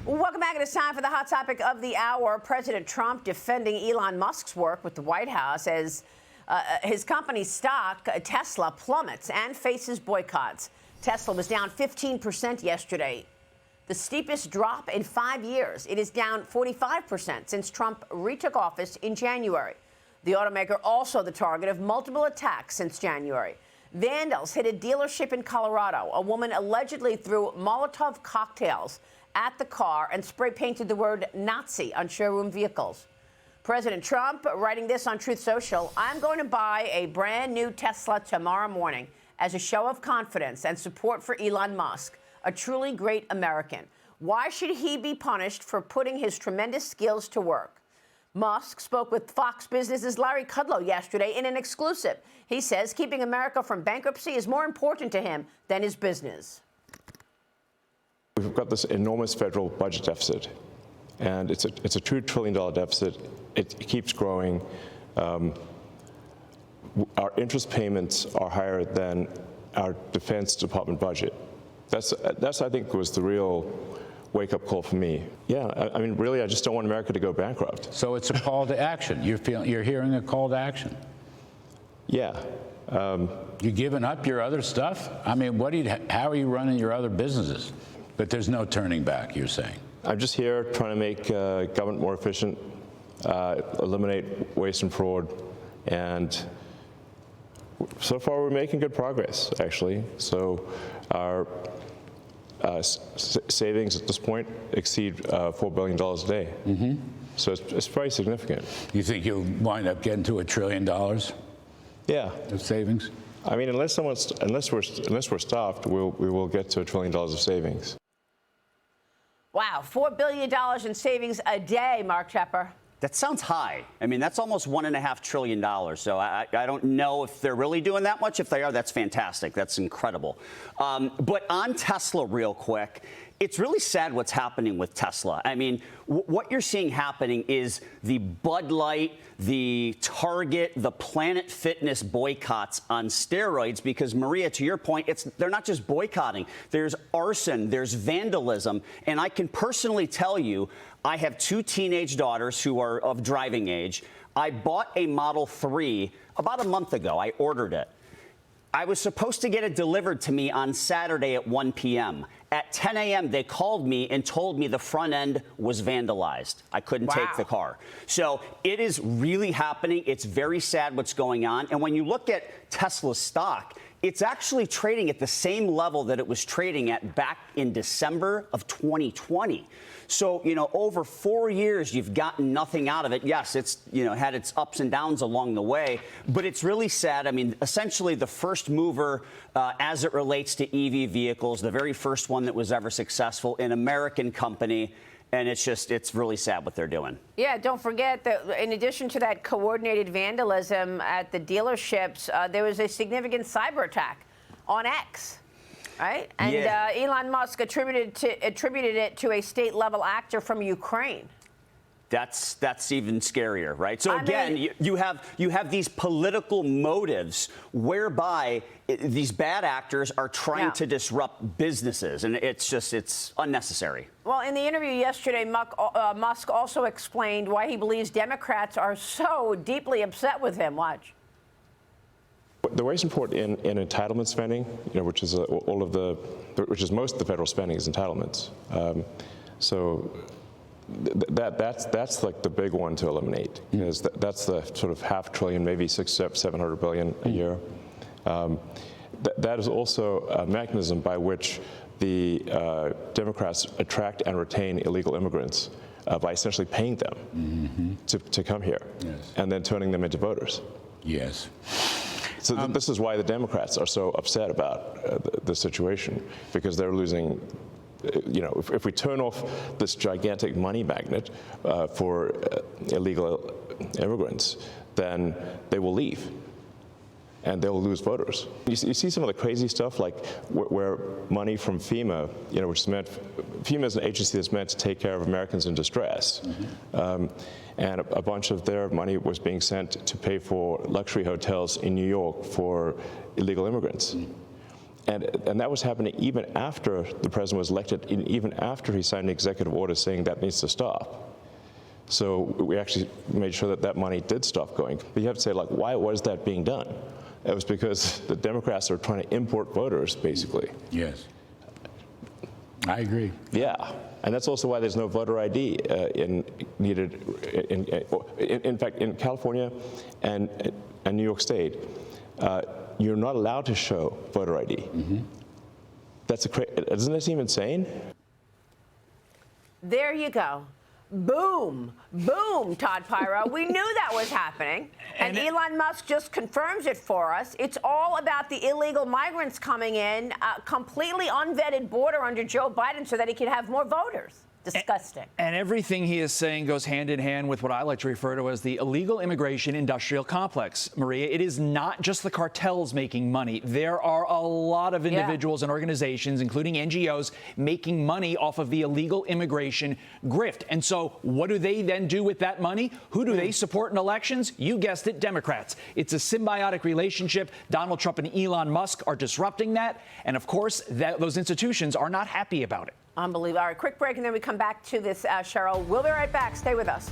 Welcome back. It is time for the hot topic of the hour. President Trump defending Elon Musk's work with the White House as his company's stock, Tesla, plummets and faces boycotts. Tesla was down 15% yesterday, the steepest drop in 5 years. It is down 45% since Trump retook office in January. The automaker also the target of multiple attacks since January. Vandals hit a dealership in Colorado. A woman allegedly threw Molotov cocktails at the car and spray painted the word Nazi on showroom vehicles. President Trump writing this on Truth Social: "I'm going to buy a brand new Tesla tomorrow morning as a show of confidence and support for Elon Musk, a truly great American. Why should he be punished for putting his tremendous skills to work?" Musk spoke with Fox Business's Larry Kudlow yesterday in an exclusive. He says keeping America from bankruptcy is more important to him than his business. We've got this enormous federal budget deficit, and it's a $2 trillion deficit. It keeps growing. Our interest payments are higher than our Defense Department budget. That's I think was the real wake-up call for me. Yeah, I mean, really, I just don't want America to go bankrupt. So it's a call to action. You're hearing a call to action. Yeah. You giving up your other stuff? I mean, how are you running your other businesses? But there's no turning back, you're saying. I'm just here trying to make government more efficient, eliminate waste and fraud, and so far we're making good progress, actually. So our savings at this point exceed $4 billion a day. Mm-hmm. So it's very significant. You think you'll wind up getting to $1 trillion? Yeah. Of savings? I mean, unless we're stopped, we will get to $1 trillion of savings. Wow, $4 billion in savings a day, Mark Tepper. That sounds high. I mean, that's almost $1.5 trillion. So I don't know if they're really doing that much. If they are, that's fantastic. That's incredible. But on Tesla, real quick, it's really sad what's happening with Tesla. I mean, what you're seeing happening is the Bud Light, the Target, the Planet Fitness boycotts on steroids because, Maria, to your point, they're not just boycotting. There's arson, there's vandalism. And I can personally tell you, I have 2 teenage daughters who are of driving age. I bought a Model 3 about a month ago. I ordered it. I was supposed to get it delivered to me on Saturday at 1 p.m. At 10 a.m., they called me and told me the front end was vandalized. I couldn't take the car. So it is really happening. It's very sad what's going on. And when you look at Tesla's stock, it's actually trading at the same level that it was trading at back in December of 2020. So, over 4 years, you've gotten nothing out of it. Yes, it's, had its ups and downs along the way, but it's really sad. I mean, essentially the first mover as it relates to EV vehicles, the very first one that was ever successful, an American company. And it's really sad what they're doing. Yeah, don't forget that in addition to that coordinated vandalism at the dealerships, there was a significant cyber attack on X, right? And Elon Musk attributed it to a state-level actor from Ukraine. That's even scarier, right? So again, you have these political motives whereby these bad actors are trying to disrupt businesses, and it's unnecessary. Well, in the interview yesterday, Musk also explained why he believes Democrats are so deeply upset with him. Watch. The waste and fraud in entitlement spending, which is which is most of the federal spending is entitlements. That's like the big one to eliminate, because that's the sort of $500 billion, maybe $700 billion a year. That is also a mechanism by which the Democrats attract and retain illegal immigrants by essentially paying them to come here and then turning them into voters. Yes. So this is why the Democrats are so upset about the situation, because they're losing. If we turn off this gigantic money magnet for illegal immigrants, then they will leave, and they will lose voters. You see some of the crazy stuff, like where money from FEMA, which is FEMA is an agency that's meant to take care of Americans in distress, and a bunch of their money was being sent to pay for luxury hotels in New York for illegal immigrants. And that was happening even after the president was elected, and even after he signed an executive order saying that needs to stop. So we actually made sure that that money did stop going. But you have to say, like, why was that being done? It was because the Democrats are trying to import voters, basically. Yes. I agree. Yeah, and that's also why there's no voter ID needed. In fact, in California and New York State, you're not allowed to show voter ID. Mm-hmm. Doesn't that seem insane? There you go. Boom, boom, Todd Piro. We knew that was happening. And Elon Musk just confirms it for us. It's all about the illegal migrants coming in, completely unvetted border under Joe Biden so that he can have more voters. Disgusting. And everything he is saying goes hand in hand with what I like to refer to as the illegal immigration industrial complex. Maria, it is not just the cartels making money. There are a lot of individuals and organizations, including NGOs, making money off of the illegal immigration grift. And so what do they then do with that money? Who do they support in elections? You guessed it, Democrats. It's a symbiotic relationship. Donald Trump and Elon Musk are disrupting that. And of course, those institutions are not happy about it. Unbelievable. All right, quick break, and then we come back to this, Cheryl. We'll be right back. Stay with us.